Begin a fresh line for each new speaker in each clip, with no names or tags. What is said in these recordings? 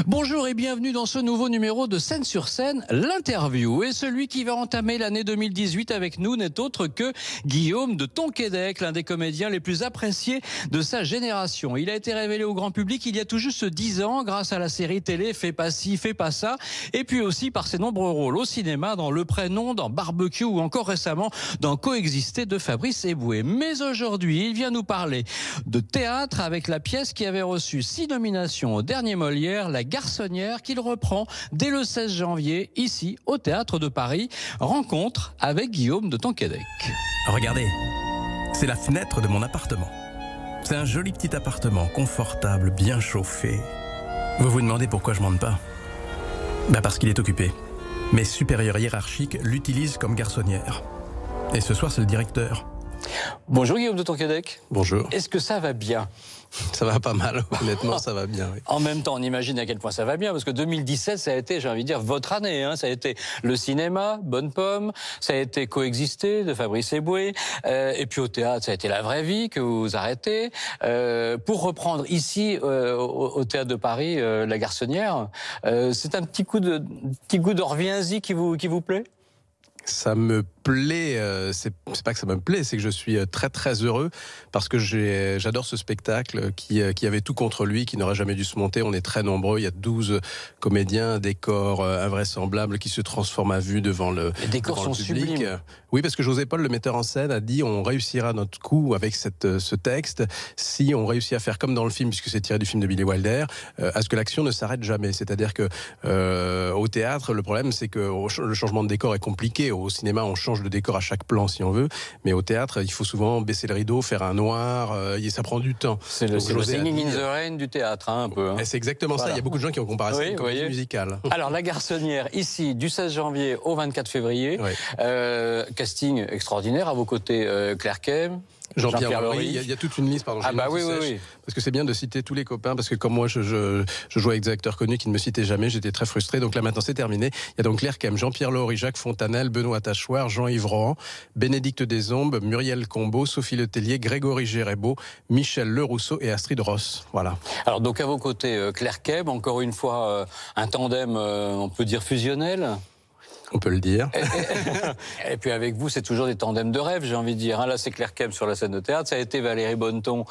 Bonjour et bienvenue dans ce nouveau numéro de Scène sur Scène, l'interview. Et celui qui va entamer l'année 2018 avec nous n'est autre que Guillaume de Tonquédec, l'un des comédiens les plus appréciés de sa génération. Il a été révélé au grand public il y a tout juste 10 ans grâce à la série télé Fais pas ci, fais pas ça, et puis aussi par ses nombreux rôles au cinéma, dans Le Prénom, dans Barbecue ou encore récemment dans Coexister de Fabrice Eboué. Mais aujourd'hui, il vient nous parler de théâtre avec la pièce qui avait reçu 6 nominations au dernier Molière, La Garçonnière, qu'il reprend dès le 16 janvier ici au Théâtre de Paris. Rencontre avec Guillaume de Tonquédec.
Regardez, c'est la fenêtre de mon appartement. C'est un joli petit appartement, confortable, bien chauffé. Vous vous demandez pourquoi je monte pas? Parce qu'il est occupé. Mes supérieurs hiérarchiques l'utilisent comme garçonnière. Et ce soir, c'est le directeur.
Bonjour Guillaume de Tonquédec.
Bonjour.
Est-ce que ça va bien?
Ça va pas mal, honnêtement, ça va bien. Oui.
En même temps, on imagine à quel point ça va bien, parce que 2017, ça a été, j'ai envie de dire, votre année. Ça a été le cinéma, Bonne Pomme, ça a été Coexister de Fabrice Eboué, et puis au théâtre, ça a été La Vraie Vie que vous arrêtez. Pour reprendre ici, au Théâtre de Paris, La Garçonnière, c'est un petit goût de reviens-y qui vous plaît?
Ça me plaît, c'est pas que ça me plaît, c'est que je suis très très heureux parce que j'adore ce spectacle qui avait tout contre lui, qui n'aurait jamais dû se monter. On est très nombreux, il y a 12 comédiens, décors invraisemblables qui se transforment à vue devant le public.
Les décors sont sublimes.
Oui, parce que José Paul, le metteur en scène, a dit on réussira notre coup avec ce texte si on réussit à faire comme dans le film, puisque c'est tiré du film de Billy Wilder, à ce que l'action ne s'arrête jamais. C'est-à-dire que au théâtre, le problème c'est que le changement de décor est compliqué. Au cinéma, on change de décor à chaque plan si on veut, mais au théâtre, il faut souvent baisser le rideau, faire un noir, et ça prend du temps.
C'est le Singing in the Rain du théâtre, un peu.
C'est exactement ça, il y a beaucoup de gens qui ont comparé ça à une comédie musicale.
Alors, La Garçonnière, ici, du 16 janvier au 24 février, casting extraordinaire, à vos côtés, Claire Kem, Jean-Pierre Laurie.
Il y a toute une liste, pardon.
Oui.
Parce que c'est bien de citer tous les copains, parce que comme moi, je jouais avec des acteurs connus qui ne me citaient jamais, j'étais très frustré. Donc là, maintenant, c'est terminé. Il y a donc Claire Kem, Jean-Pierre Laurie, Jacques Fontanelle, Benoît Tachoir, Jean-Yves Rohan, Bénédicte Desombes, Muriel Combeau, Sophie Letellier, Grégory Gérebeau, Michel Lerousseau et Astrid Ross. Voilà.
Alors, donc, à vos côtés, Claire Kem, encore une fois, un tandem, on peut dire fusionnel.
On peut le dire.
Et puis avec vous, c'est toujours des tandems de rêve, j'ai envie de dire. Là, c'est Claire Kem sur la scène de théâtre. Ça a été Valérie Bonneton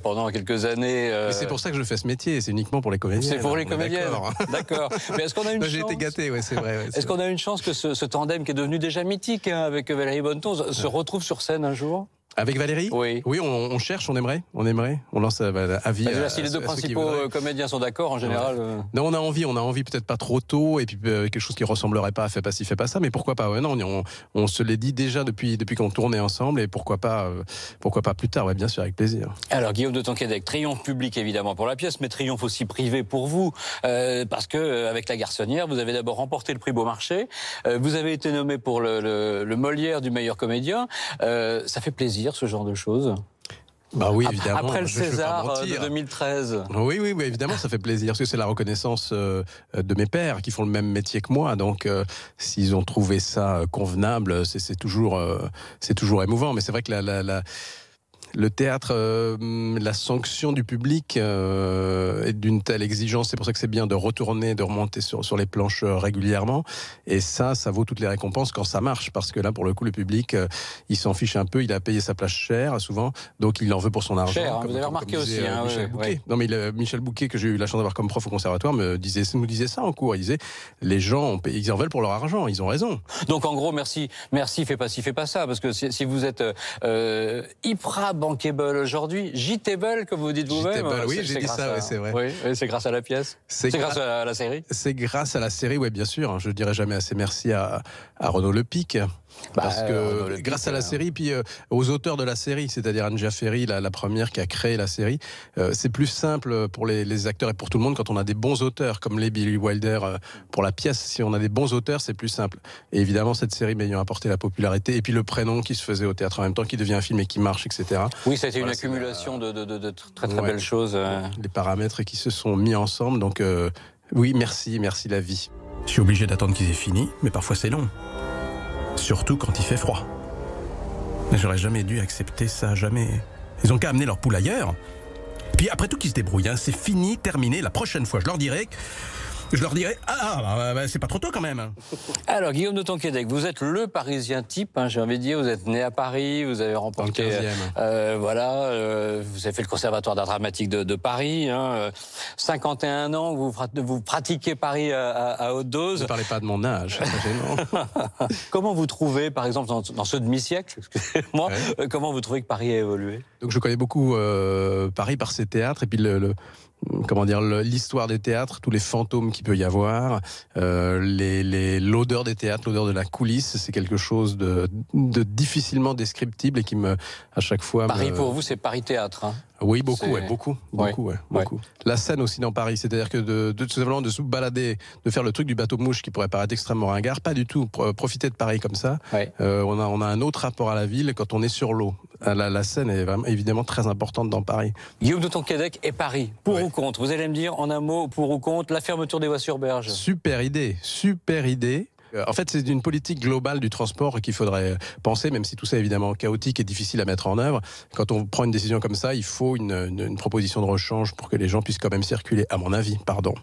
pendant quelques années.
Mais c'est pour ça que je fais ce métier. C'est uniquement pour les comédiens.
C'est pour les comédiens. D'accord. Mais est-ce qu'on a une chance?
J'ai été gâté, c'est vrai.
Est-ce qu'on a une chance que ce tandem qui est devenu déjà mythique avec Valérie Bonneton se retrouve sur scène un jour?
Avec Valérie? Oui, on cherche, on aimerait. On lance avis.
Si les deux principaux comédiens sont d'accord, en général.
Non, on a envie, peut-être pas trop tôt, et puis quelque chose qui ressemblerait pas à Fais pas ci, fais pas ça, mais pourquoi pas? Non, on se l'est dit déjà depuis qu'on tournait ensemble, et pourquoi pas plus tard? Bien sûr, avec plaisir.
Alors, Guillaume de Tonquédec, triomphe public évidemment pour la pièce, mais triomphe aussi privé pour vous, parce que avec La Garçonnière, vous avez d'abord remporté le prix Beaumarchais, vous avez été nommé pour le Molière du meilleur comédien. Ça fait plaisir, ce genre de choses?
Oui, évidemment.
Après le César de 2013.
Oui, évidemment, ça fait plaisir, parce que c'est la reconnaissance de mes pairs qui font le même métier que moi. Donc, s'ils ont trouvé ça convenable, c'est toujours émouvant. Mais c'est vrai que le théâtre, la sanction du public est d'une telle exigence. C'est pour ça que c'est bien de retourner, de remonter sur les planches régulièrement. Et ça vaut toutes les récompenses quand ça marche. Parce que là, pour le coup, le public, il s'en fiche un peu. Il a payé sa place chère, souvent. Donc, il en veut pour son argent.
Cher, vous avez remarqué aussi.
Michel Bouquet. Non, mais Michel Bouquet, que j'ai eu la chance d'avoir comme prof au conservatoire, nous disait ça en cours. Il disait, les gens, ils en veulent pour leur argent. Ils ont raison.
Donc, en gros, merci, fais pas ci, fais pas ça. Parce que si vous êtes hyper bankable aujourd'hui, J-table, comme vous dites vous-même.
Oui, j'ai dit ça, c'est vrai.
Oui, c'est grâce à la pièce. C'est grâce à la série.
C'est grâce à la série, oui, bien sûr. Je dirais jamais assez merci à Renaud Lepic. Parce que grâce à la série, puis aux auteurs de la série, c'est-à-dire Anne Jaffery, la première qui a créé la série, c'est plus simple pour les acteurs et pour tout le monde quand on a des bons auteurs, comme les Billy Wilder pour la pièce. Si on a des bons auteurs, c'est plus simple. Et évidemment, cette série m'ayant apporté la popularité, et puis Le Prénom qui se faisait au théâtre en même temps, qui devient un film et qui marche, etc.
Oui, ça a été une accumulation de très très belles choses.
Les paramètres qui se sont mis ensemble, donc oui, merci la vie. Je suis obligé d'attendre qu'ils aient fini, mais parfois c'est long. Surtout quand il fait froid. J'aurais jamais dû accepter ça, jamais. Ils ont qu'à amener leur poule ailleurs. Puis
puis après tout, qu'ils se débrouillent. Hein. C'est fini, terminé. La prochaine fois, je leur dirai, c'est pas trop tôt quand même.
Alors, Guillaume de Tonquédec, vous êtes le Parisien type, hein, j'ai envie de dire. Vous êtes né à Paris, vous avez remporté...
Dans le 15e.
Vous avez fait le Conservatoire d'art dramatique de Paris. 51 ans, vous pratiquez Paris à haute dose.
Ne parlez pas de mon âge, c'est gênant.
Comment vous trouvez, par exemple, dans ce demi-siècle, excusez-moi, comment vous trouvez que Paris a évolué?
Donc je connais beaucoup Paris par ses théâtres, et puis l'histoire des théâtres, tous les fantômes qu'il peut y avoir, l'odeur des théâtres, l'odeur de la coulisse, c'est quelque chose de difficilement descriptible et qui à chaque fois...
Paris, pour vous, c'est Paris Théâtre, hein?
Oui, beaucoup. La scène aussi dans Paris, c'est-à-dire que tout simplement de se balader, de faire le truc du bateau-mouche qui pourrait paraître extrêmement ringard, pas du tout. Profiter de Paris comme ça. On a un autre rapport à la ville quand on est sur l'eau. La scène est vraiment, évidemment très importante dans Paris.
Guillaume de Tonquédec et Paris, pour ou contre? Vous allez me dire en un mot, pour ou contre, la fermeture des voies sur berge?
Super idée. En fait, c'est une politique globale du transport qu'il faudrait penser, même si tout ça est évidemment chaotique et difficile à mettre en œuvre. Quand on prend une décision comme ça, il faut une proposition de rechange pour que les gens puissent quand même circuler, à mon avis, pardon.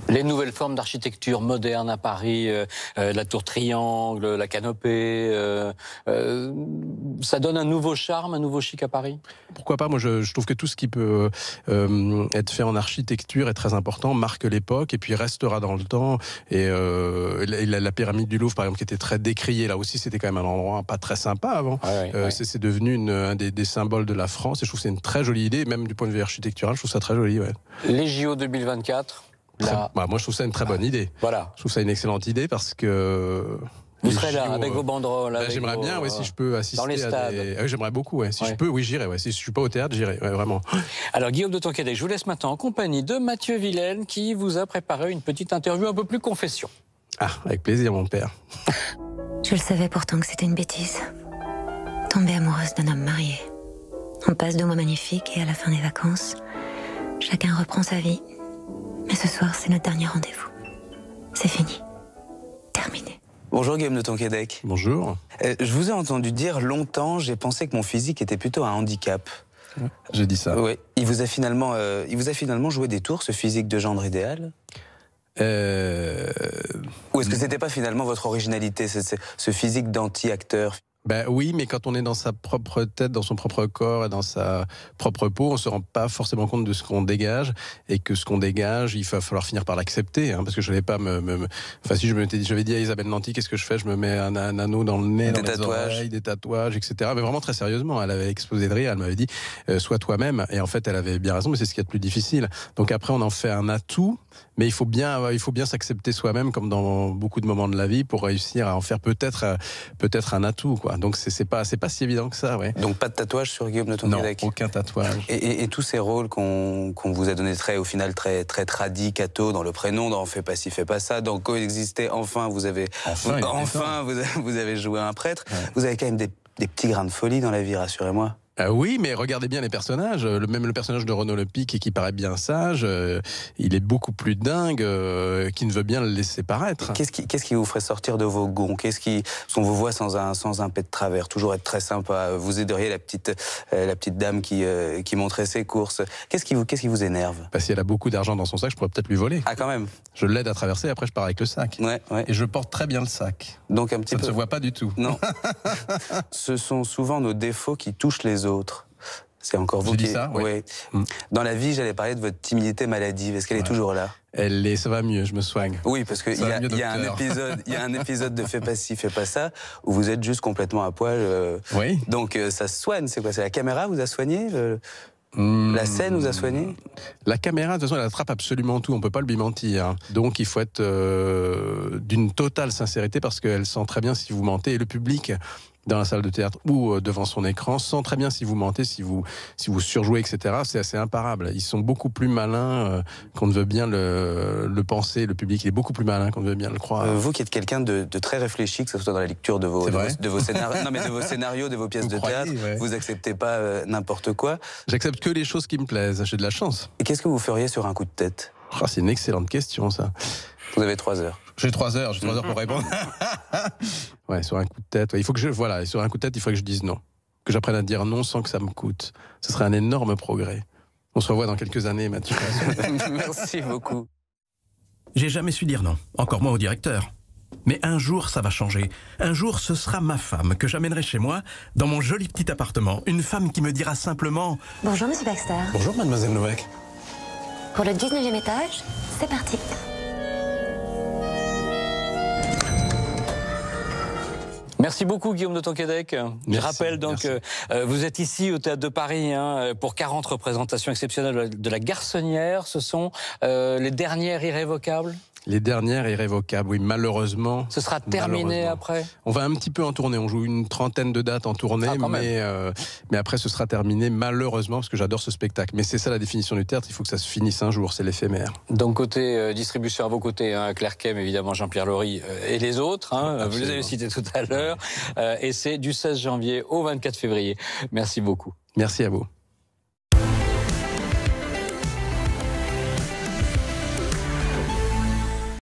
Les nouvelles formes d'architecture moderne à Paris, la tour triangle, la canopée, ça donne un nouveau charme, un nouveau chic à Paris?
Pourquoi pas? Moi, je trouve que tout ce qui peut être fait en architecture est très important, marque l'époque et puis restera dans le temps. Et la pyramide du Louvre, par exemple, qui était très décriée, là aussi, c'était quand même un endroit pas très sympa avant. C'est devenu un des symboles de la France et je trouve que c'est une très jolie idée, même du point de vue architectural, je trouve ça très joli.
Les JO 2024
moi, je trouve ça une très bonne idée.
Voilà.
Je trouve ça une excellente idée parce que...
Vous serez là, avec vos banderoles.
J'aimerais bien, si je peux assister
dans les stades.
J'aimerais beaucoup, Si je peux, j'irai. Si je suis pas au théâtre, j'irai, vraiment.
Alors, Guillaume de Tonquédec, je vous laisse maintenant en compagnie de Mathieu Vilaine qui vous a préparé une petite interview un peu plus confession.
Ah, avec plaisir, mon père.
Je le savais pourtant que c'était une bêtise. Tomber amoureuse d'un homme marié. On passe 2 mois magnifiques et à la fin des vacances, chacun reprend sa vie. Mais ce soir, c'est notre dernier rendez-vous. C'est fini. Terminé.
Bonjour Guillaume de Tonquédec.
Bonjour.
Je vous ai entendu dire longtemps, j'ai pensé que mon physique était plutôt un handicap.
J'ai dit ça.
Oui. Il vous a finalement joué des tours, ce physique de gendre idéal? Ou est-ce que c'était pas finalement votre originalité, ce physique d'anti-acteur?
Oui, mais quand on est dans sa propre tête, dans son propre corps et dans sa propre peau, on se rend pas forcément compte de ce qu'on dégage et que ce qu'on dégage, il va falloir finir par l'accepter, parce que je n'allais pas si j'avais dit à Isabelle Nanty, qu'est-ce que je fais? Je me mets un anneau dans le nez, dans les oreilles, des tatouages, etc. Mais vraiment très sérieusement, elle avait explosé de rire, elle m'avait dit sois toi-même, et en fait elle avait bien raison, mais c'est ce qu'il y a de plus difficile. Donc après on en fait un atout, mais il faut bien s'accepter soi-même comme dans beaucoup de moments de la vie pour réussir à en faire peut-être un atout, quoi. Donc c'est pas si évident que ça,
Donc pas de tatouage sur Guillaume de Tonquédec?
Non, aucun tatouage.
Et tous ces rôles qu'on vous a donnés au final très tradi, catho, dans le prénom, dans Fais pas ci, fais pas ça, dans Coexister, vous avez joué un prêtre. Ouais. Vous avez quand même des petits grains de folie dans la vie, rassurez-moi.
Oui, mais regardez bien les personnages. Même le personnage de Renaud Lepic, qui paraît bien sage, il est beaucoup plus dingue qui ne veut bien le laisser paraître.
Qu'est-ce qui vous ferait sortir de vos gonds? Parce qu'on vous voit sans un pet de travers, toujours être très sympa. Vous aideriez la petite dame qui montrait ses courses. Qu'est-ce qui vous énerve?
Si elle a beaucoup d'argent dans son sac, je pourrais peut-être lui voler.
Ah, quand même.
Je l'aide à traverser, après je pars avec le sac.
Ouais.
Et je porte très bien le sac.
Donc un petit peu.
Ça ne se voit pas du tout.
Non. Ce sont souvent nos défauts qui touchent les autres. C'est encore vous qui...
dit ça,
oui. Dans la vie, j'allais parler de votre timidité maladive. Est-ce qu'elle est toujours là?
Ça va mieux, je me soigne.
Oui, parce qu'il y a un épisode de Fais pas ci, fais pas ça, où vous êtes juste complètement à poil.
Oui.
Donc ça se soigne, c'est quoi? C'est la caméra vous a soigné? La scène vous a soigné?
La caméra, de toute façon, elle attrape absolument tout, on peut pas lui mentir. Donc il faut être d'une totale sincérité, parce qu'elle sent très bien si vous mentez, et le public dans la salle de théâtre ou devant son écran sent très bien si vous mentez, si vous surjouez, etc. C'est assez imparable. Ils sont beaucoup plus malins qu'on ne veut bien le penser. Le public, il est beaucoup plus malin qu'on ne veut bien le croire.
Vous qui êtes quelqu'un de très réfléchi, que ce soit dans la lecture de vos scénarios, non, mais de vos scénarios, de vos pièces de théâtre, vous acceptez pas n'importe quoi.
J'accepte que les choses qui me plaisent. J'ai de la chance.
Et qu'est-ce que vous feriez sur un coup de tête?
C'est une excellente question, ça.
Vous avez 3 heures.
J'ai 3 heures pour répondre. Sur un coup de tête. Il faut que sur un coup de tête, il faut que je dise non. Que j'apprenne à dire non sans que ça me coûte. Ce serait un énorme progrès. On se revoit dans quelques années, Mathieu.
Merci beaucoup.
J'ai jamais su dire non, encore moins au directeur. Mais un jour, ça va changer. Un jour, ce sera ma femme que j'amènerai chez moi, dans mon joli petit appartement. Une femme qui me dira simplement
« Bonjour, monsieur Baxter.
Bonjour, mademoiselle Novak.
Pour le 19e étage, c'est parti. »
Merci beaucoup Guillaume de Tonquédec. Je rappelle donc, vous êtes ici au Théâtre de Paris pour 40 représentations exceptionnelles de la Garçonnière. Ce sont les dernières irrévocables?
Les dernières irrévocables, oui, malheureusement.
Ce sera terminé après?
On va un petit peu en tournée, on joue une trentaine de dates en tournée, mais après ce sera terminé malheureusement, parce que j'adore ce spectacle. Mais c'est ça la définition du théâtre, il faut que ça se finisse un jour, c'est l'éphémère.
Donc côté distribution à vos côtés, Claire Kem, évidemment Jean-Pierre Laury et les autres, vous les avez cités tout à l'heure, et c'est du 16 janvier au 24 février. Merci beaucoup.
Merci à vous.